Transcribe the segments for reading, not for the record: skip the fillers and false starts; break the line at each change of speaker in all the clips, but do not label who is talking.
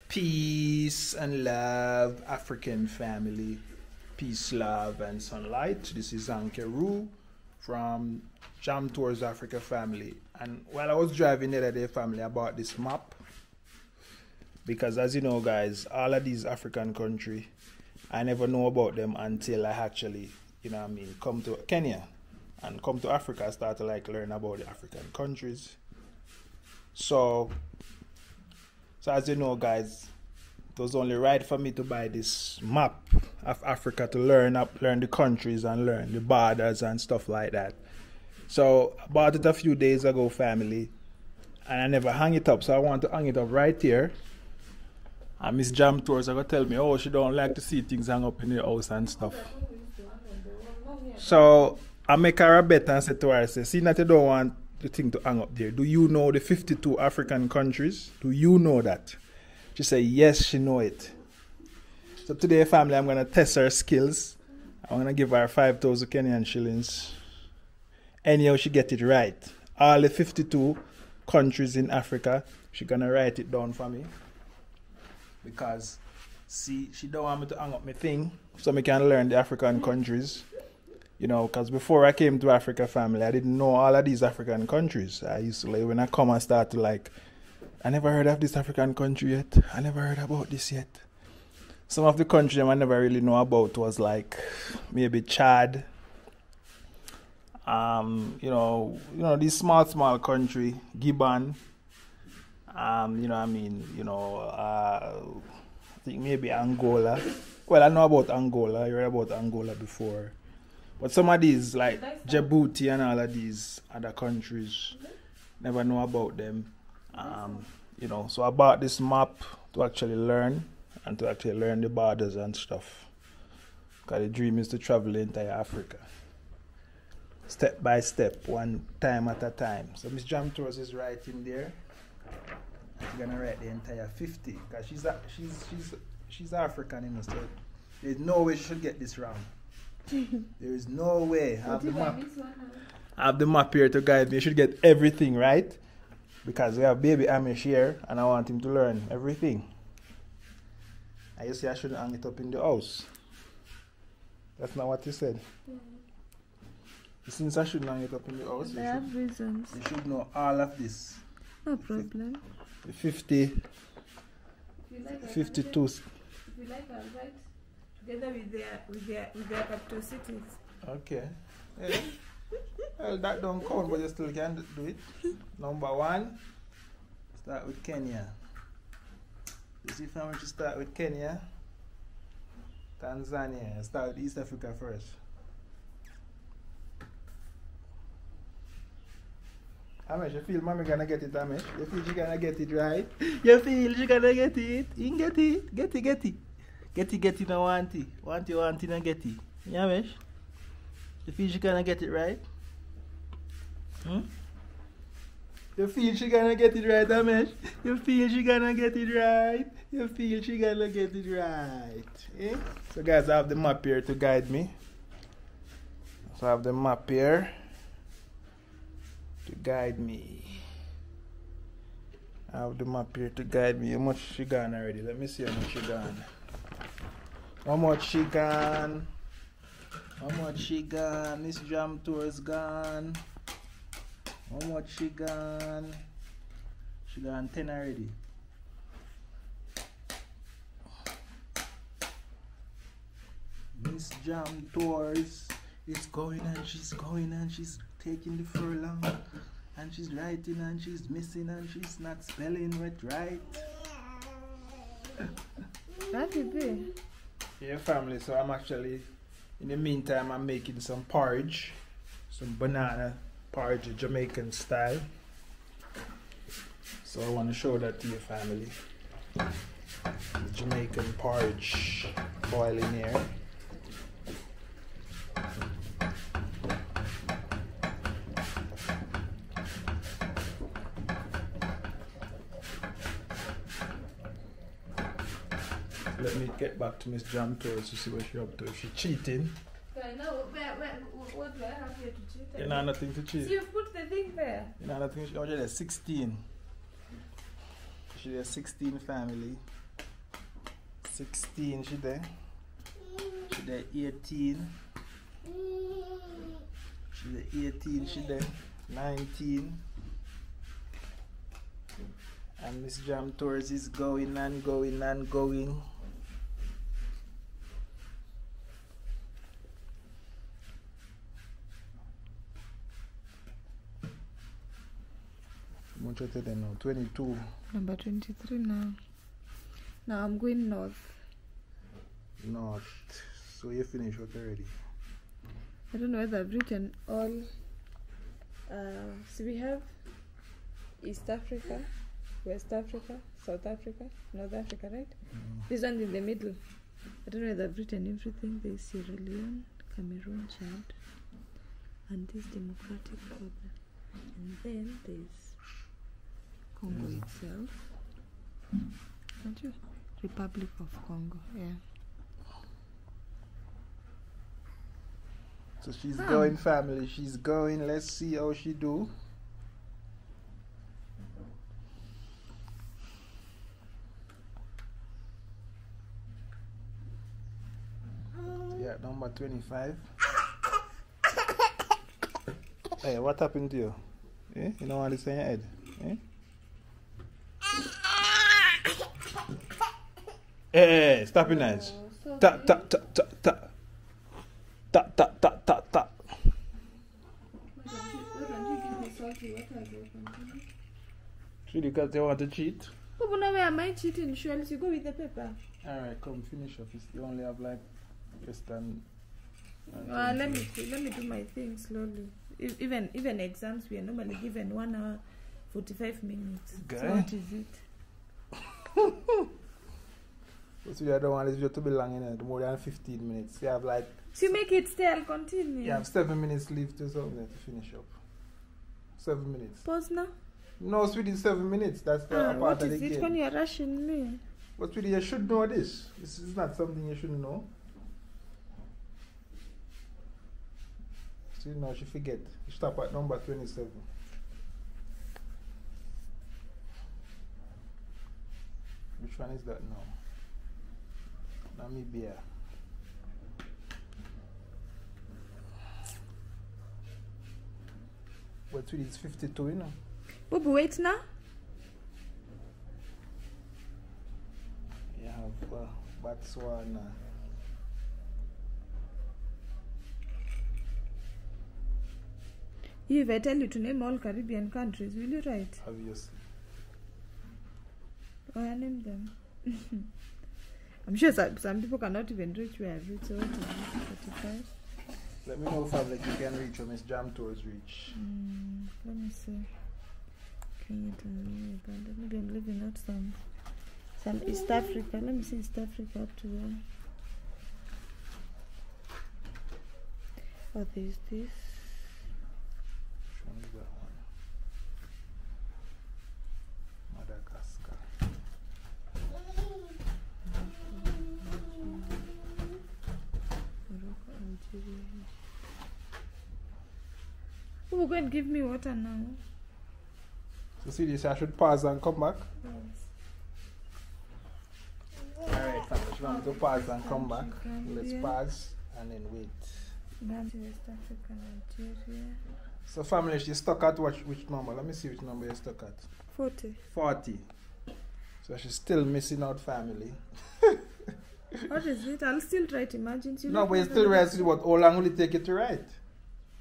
Peace and love, African family. Peace, love, and sunlight. This is Ankeru from Jam Tours Africa family. And while I was driving the other day, family, I bought this map. Because as you know, guys, all of these African countries, I never know about them until I actually, come to Kenya. And come to Africa, I start to learn about the African countries. So as you know, guys, it was only right for me to buy this map of Africa to learn the countries and learn the borders and stuff like that. So I bought it a few days ago, family, and I never hung it up. So I want to hang it up right here. And Miss Jam Tours are going to tell me, oh, she don't like to see things hang up in the house and stuff. So I make her a bet and said to her, I say, see that you don't want the thing to hang up there. Do you know the 52 African countries? Do you know that? She said, yes, she know it. So today, family, I'm going to test her skills. I'm going to give her 5,000 Kenyan shillings. Anyhow, she get it right. All the 52 countries in Africa, she's going to write it down for me. Because, see, she don't want me to hang up my thing so I can learn the African countries. Because before I came to Africa, family, I didn't know all of these African countries. I used to, when I come and start to I never heard of this African country yet. I never heard about this yet. Some of the countries I never really know about was maybe Chad. These small country, Gabon. I think maybe Angola. Well, I know about Angola. I heard about Angola before. But some of these, like Djibouti and all of these other countries, never know about them. So I bought this map to actually learn and to actually learn the borders and stuff. Because the dream is to travel the entire Africa. Step by step, one time at a time. So Miss Jam Tours is writing there. She's gonna write the entire 50. Because she's African, so there's no way she should get this wrong. There is no way. I have the map here to guide me. You should get everything right. Because we have baby Amish here and I want him to learn everything. And you say I shouldn't hang it up in the house. That's not what you said. Since I shouldn't hang it up in the house,
I have reasons.
You should know all of this.
No problem.
The 52.
If you like, I'll write together with their capital cities.
Okay. Yeah. Well, that don't count, but you still can do it. Number 1, start with Kenya. You see if I want to start with Kenya, Tanzania. Start with East Africa first. Amish, you feel mommy gonna get it, Amish? You feel she gonna get it, right? You feel she gonna get it? You can get it. Get it, no want it. Want it, no get it. Yeah, Amish? You feel she gonna get it right? You feel she gonna get it right, Amish? You feel she gonna get it right? You feel she gonna get it right? Eh? So guys, I have the map here to guide me. So I have the map here to guide me. I have the map here to guide me. How much she gone already? Let me see how much she gone. How much she gone? How much she gone? Miss Jam Tours gone. How much she gone? She gone 10 already. Miss Jam Tours is going and she's taking the furlong and she's writing and she's missing and she's not spelling it right.
That would be.
Yeah, family, so I'm actually, in the meantime, I'm making some porridge, some banana porridge, Jamaican style. So I want to show that to your family. The Jamaican porridge boiling here. Let me get back to Miss Jam Tours to see what she's up to. If she's cheating.
What do I have here to cheat?
You know nothing to cheat.
So you put the thing there.
You know nothing. She's 16. She's a 16 family. 16 she there. She there 18. She there 18, she there 19. And Miss Jam Tours is going and going and going. Much of it now, 22.
Number 23 now. Now I'm going north.
North. So you finished what already?
I don't know whether I've written all. So we have East Africa, West Africa, South Africa, North Africa, right? This one in the middle. I don't know whether I've written everything. There's Sierra Leone, Cameroon, Chad, and this Democratic Republic. And then there's Congo itself. Aren't you? Republic of Congo, yeah.
So she's going, family. She's going. Let's see how she do. Yeah, number 25. Hey, what happened to you? Eh? You know what it's in your head? Eh? Hey, stop it, nice. Ta ta ta ta ta. Ta ta ta ta ta. Should because they want to cheat?
Oh, but now where am I cheating? Surely you go with the paper.
Alright, come finish up. You only have like less than.
Let me do my thing slowly. Even exams we are normally given 1 hour 45 minutes.
Okay.
So what is it?
So I don't want this video to be long enough, more than 15 minutes. You have like.
So you make it stay, I'll continue.
You have 7 minutes left to something to finish up. 7 minutes.
Pause now.
No, sweetie, 7 minutes. That's the part
what
of the
is it
game.
when you're rushing me?
But sweetie, you should know this. This is not something you shouldn't know. See, now she forget. You stop at number 27. Which one is that now? Namibia. But sweetie, it's 52, you know.
But wait now.
You have Botswana.
If I tell you to name all Caribbean countries, will you write?
Obviously.
Oh, I name them. I'm sure some people cannot even reach where I've reached. So what is it? 45?
Let me know if you can reach or Miss Jam Tours reach.
Let me see. Kenya, Tanzania, Uganda. Maybe I'm leaving out some East Africa. Let me see East Africa up to there. Oh, there's this.
Which one is that one? Madagascar.
Morocco, Algeria. Oh, go and give me water now.
So see this, I should pause and come back.
Yes.
Alright, if you want me to pause and come back, let's pause and then wait.
West Africa, Nigeria.
So family, she's stuck at which number? Let me see which number you're stuck at.
40.
40. So she's still missing out, family.
What is it? I'll still try to imagine.
No, but you still write what? How long will it take you to write?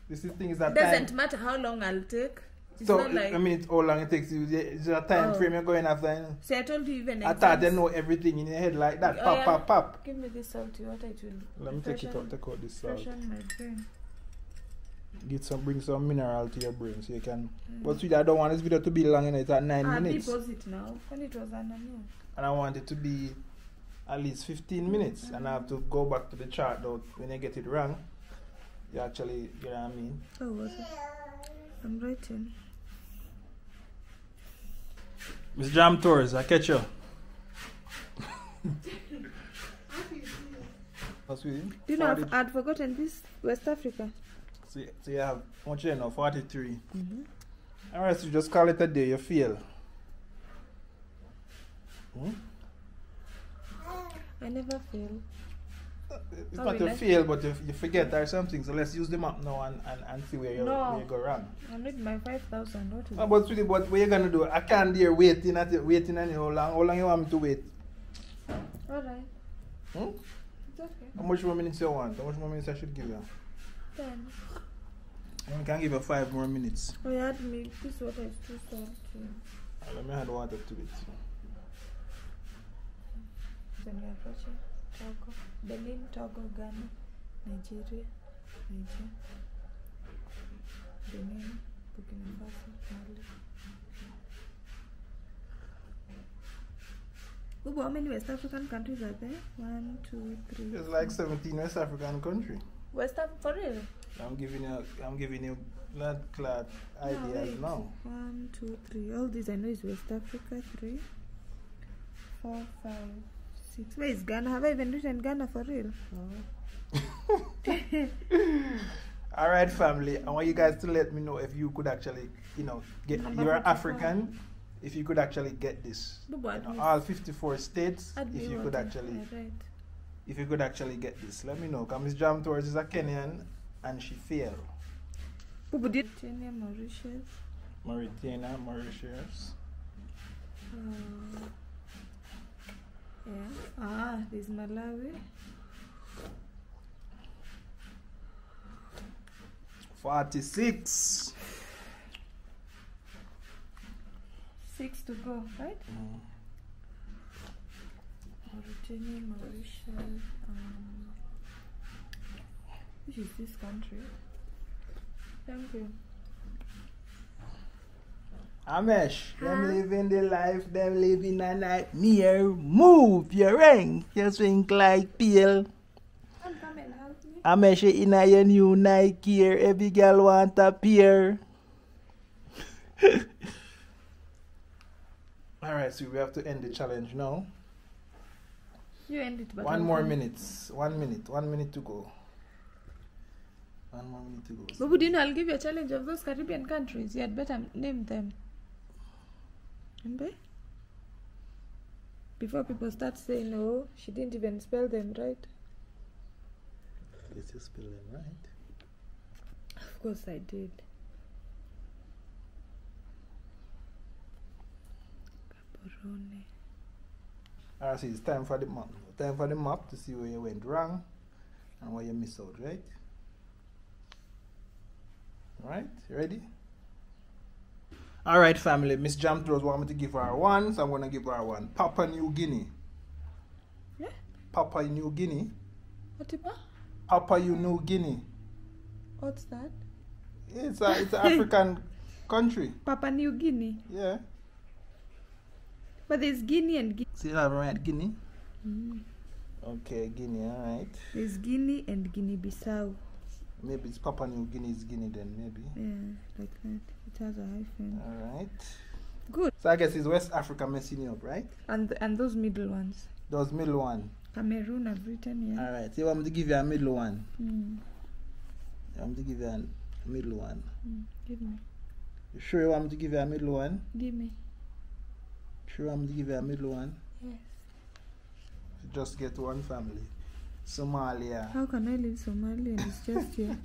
This is things that
doesn't matter how long I'll take. It's
so
not like,
I mean, how long it takes you? Is there a time frame you're going after? You know?
So I told you even.
I thought they know everything in your head like that. Pop, pop, pop.
Give me this salty water. It will.
Let me take it out. Take out this salt.
Freshen my brain.
Bring some mineral to your brain so you can. But sweetie, I don't want this video to be long enough. It's at 9 minutes.
Pause it now. When it was an
And I want it to be at least 15 minutes. And I have to go back to the chart though. When you get it wrong, you actually, you know what I mean?
Oh, was it? I'm writing.
Miss Jam Tours, I catch you. What's with you?
Do you know I'd forgotten this West Africa?
So you have, how much you know? 43. Alright, so just call it a day, you feel.
I never fail.
It's
How
not
will
to
I-
fail, but you forget or something. So let's use the map now and see where
No.
you go wrong.
I need my 5,000. What is
No,
it?
but sweetie, but what you gonna do? I can't dare waiting and how long you want me to wait?
Alright.
Hmm?
It's okay.
How much more minutes you want? How much more minutes I should give you?
10.
I can give you 5 more minutes.
Oh, you had milk. This water is too salty.
Let me add water to it.
Then we are approaching Togo. Benin, Togo, Ghana, Nigeria, Niger, Benin, Burkina Faso, Mali. Ubu, how many West African countries are there? 1, 2, 3.
It's like 17 West African country.
West Africa for real?
I'm giving you blood clot ideas
wait.
now.
1, 2, 3. All these I know is West Africa. 3, 4, 5, 6. Where is Ghana? Have I even written Ghana for real?
All right, family. I want you guys to let me know if you could actually, get.
Number
You're
44.
African. If you could actually get this,
Bubu, add me-
all 54 states.
add me
If you could
water.
actually,
Alright.
if you could actually get this, let me know. Cause Miss Jam Tours is a Kenyan, and she failed.
Bubu did Kenya, Mauritius.
Mauritania, Mauritius.
Yeah. There's Malawi.
46.
6 to go, right? Mauritania, Mauritius. Which is this country? Thank you.
Amesh, them
Huh?
living the life, them living a nightmare. Move your ring, you swing like peel.
Come and help me.
Amesh, in a your new Nike here, every girl want a pair. Alright, so we have to end the challenge now.
You end it, but
One
I'll
more
come.
minute. 1 minute. 1 minute to go. 1 more minute to go.
Bubu, do you know I'll give you a challenge of those Caribbean countries. You had better name them. Remember? Before people start saying, oh, she didn't even spell them right.
Let's just spell them right.
Of course I did. Gaborone.
Alright, so it's time for the map. Time for the map to see where you went wrong and where you missed out, right? Alright, you ready? Alright, family. Miss Jam Tours want me to give her 1, so I'm going to give her 1. Papua New Guinea.
Yeah?
Papua New Guinea.
What about?
Papua New Guinea.
What's that?
It's an African country.
Papua New Guinea.
Yeah.
But there's Guinea and Guinea.
See that right, Guinea?
Mm.
Okay, Guinea, alright.
There's Guinea and Guinea-Bissau.
Maybe it's Papua New Guinea is Guinea then, maybe.
Yeah, like that. It has a hyphen.
Alright.
Good.
So I guess it's West Africa messing you up, right?
And those middle ones.
Those middle one.
Cameroon, I've written, yeah.
Alright, so you want me to give you a middle one?
Mm.
You want me to give you a middle one?
Give me.
You sure you want me to give you a middle one?
Give me.
Sure you want me to give you a middle one?
Yes.
You just get one family. Somalia.
How can I leave Somalia and it's just here?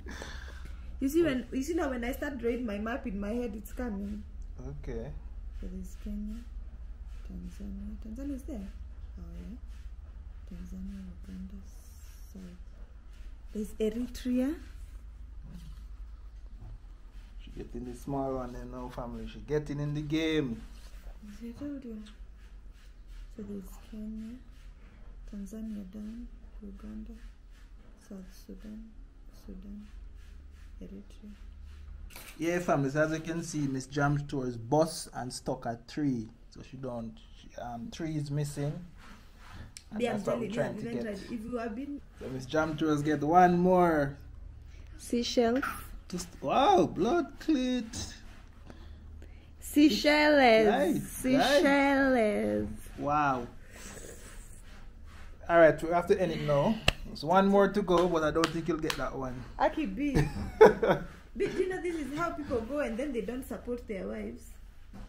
You see now when I start drawing my map in my head, it's coming.
Okay.
So there's Kenya, Tanzania. Tanzania is there? Oh yeah. Tanzania, Uganda, South. There's Eritrea.
She getting the small one then now, family. She getting in the game.
I told you. So there's Kenya, Tanzania down, Uganda, South Sudan, Eritrea.
Yeah, families, as you can see, Miss Jam Tours bus and stuck at 3. So she don't, 3 is missing. And that's what we're trying to get.
If you have been
So Miss Jam Tours get 1 more.
Seychelles.
Wow, blood clit.
Seychelles.
Right,
Seychelles.
Wow. Alright, we have to end it now. There's 1 more to go, but I don't think you'll get that one.
Aki B. Do you know this is how people go and then they don't support their wives?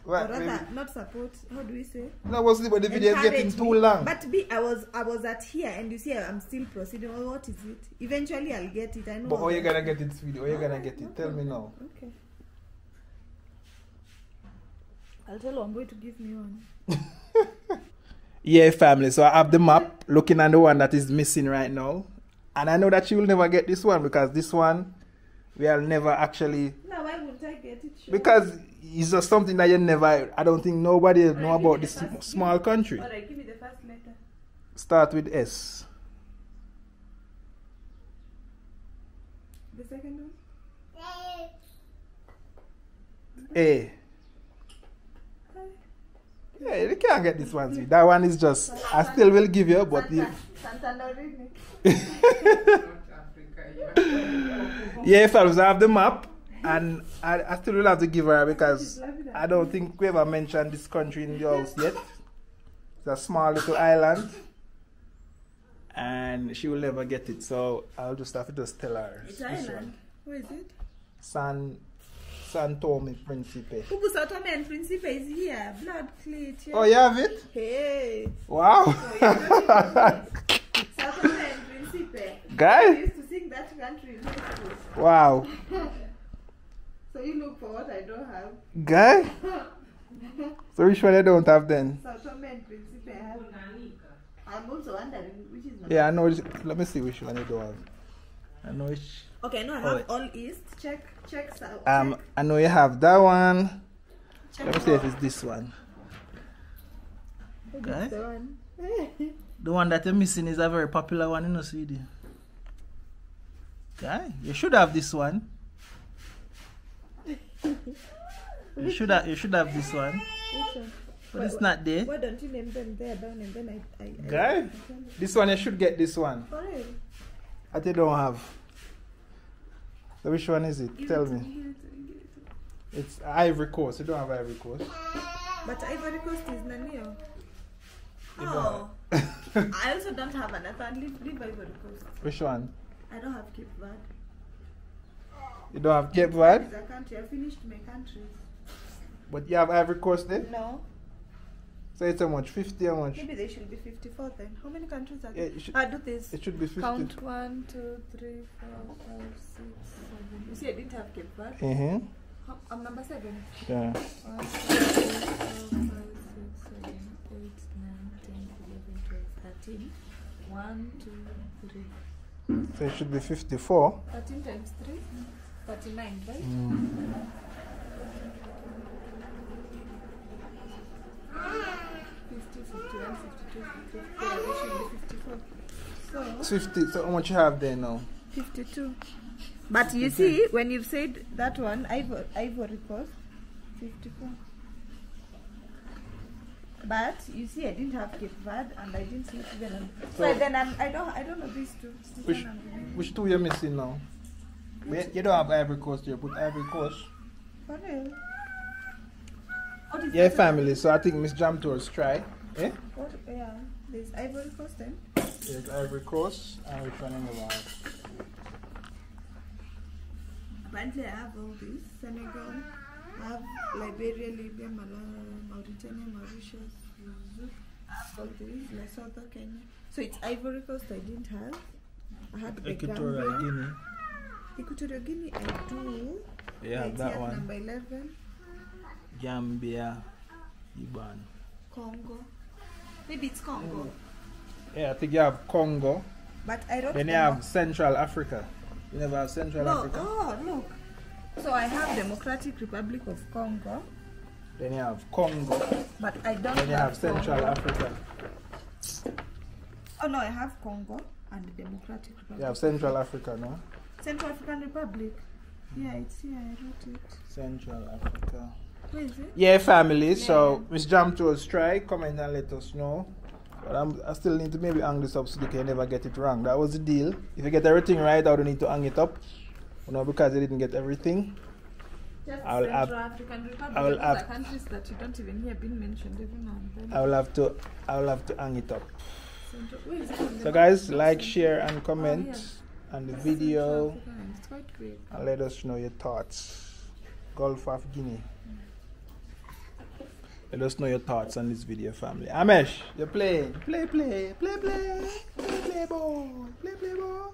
What,
or rather,
maybe?
not support. How do we say?
No, but the video is getting
Encourage
too
me.
long.
But I was at here, and you see, I'm still proceeding. Well, what is it? Eventually, I'll get it. I know.
But how you gonna get it, sweetie? How you gonna get it? Tell me now.
Okay. I'll tell Omboy to give me one.
Yeah, family. So I have the map, looking at the one that is missing right now, and I know that she will never get this one because this one we'll never actually.
Now why won't I get it? Sure.
Because it's just something that you never. I don't think nobody know about this small country.
Alright, give me the first letter.
Start with S.
The second one.
A. Yeah, you can't get this one. See, that one is just. I still will give you, but the. Yeah, if I was have the map, and I still will have to give her because I don't think we ever mentioned this country in the house yet. It's a small little island, and she will never get it. So I'll just have to just tell her.
It's island. Where is it?
San Tome Principe.
Sao Tome and Principe is here. Blood clot. Yeah.
Oh, you have it?
Hey.
Wow.
Sao Tome and Principe.
Guy?
I used to sing that country in high school.
Wow.
So you look for what I don't have.
Guy? So which one you don't have then?
Sao Tome and Principe I have. I'm also wondering which is
Yeah, I know. Let me see which one you don't have. I know which.
Okay, no, I have all East. Check.
I know you have that one.
Check
Let me see if it's this one. Okay.
the one.
The one that you're missing is a very popular one, you know, sweetie. Okay, you should have this one. You should have this one.
Which one?
But it's not there.
Why don't you name them there down and then I
Okay. This one you should get this one.
For real?
That you don't have. So which one is it? Tell me. It's Ivory Coast. You don't have Ivory Coast.
But Ivory Coast is Nanio.
You
Oh.
don't.
I also don't have another. Leave Ivory Coast.
Which one?
I don't have Cape Verde.
You don't have Cape Verde?
It's a country. I finished my countries.
But you have Ivory Coast there?
No.
So it's how much? 50 how much?
Maybe they should be 54 then. How many countries are
Yeah,
there?
you should-
I do this.
It should be 50.
Count 1, 2, 3, 4, 5, 6, 7. You see, I didn't have Cape Verde.
Mm-hmm.
I'm number 7.
Yeah.
1, 2, 3, 4, 5, 6, 7, 8, 9, 10, 11, 12, 13. 1, 2, 3.
So it should be 54.
13 times 3? 39, right? 50, 51, 52, 53. Yeah, they should be 54. So,
50. So how much you have there now?
52. But you see, when you've said that one, Ivory Coast, 54. But you see, I didn't have Cape Verde and I didn't see it even. So then I don't know these two.
Which two you're missing now? You don't have Ivory Coast. You put Ivory Coast.
For real? What is
Yeah,
that?
family. So I think Miss Jam Tours try. Eh?
What? Yeah, there's Ivory Coast then.
There's Ivory Coast and which one in the world?
Apparently, I have all these. Senegal, I have Liberia, Libya, Malawi, Mauritania, Mauritius, all these, Lesotho, Kenya. So it's Ivory Coast I didn't have. I had the
Equatorial
Gambia.
Guinea.
Equatorial Guinea I do.
Yeah,
It's
that
here,
one.
Number 11.
Gambia, Iban.
Congo. Maybe it's Congo.
Yeah, I think you have Congo.
But I wrote
Then you
Congo.
have Central Africa. You never have Central
No,
Africa.
oh, look. So I have Democratic Republic of Congo,
Then you have Congo.
but I don't
Then you have Central
Congo.
Africa.
Oh no, I have Congo and the Democratic Republic.
You have Central Africa, no?
Central African Republic. Yeah, it's here. I wrote it.
Central Africa.
Where is it?
Yeah, family. So Miss Jam Tours try, comment and let us know. But I still need to maybe hang this up so you can never get it wrong. That was the deal. If you get everything right, I don't need to hang it up. You know, because I didn't get everything.
Just
I will
Central
have-
African Republic.
I will
Those
have-
are countries that you don't even hear being mentioned every now and then.
I will have to hang it up.
Central, where is it on the
So
map?
guys, like, share and comment
yeah.
on the
Central
video
Africa, and it's quite big.
and let us know your thoughts. Gulf of Guinea. Let us know your thoughts on this video, family. Amesh, you're playing. Play ball. Play ball.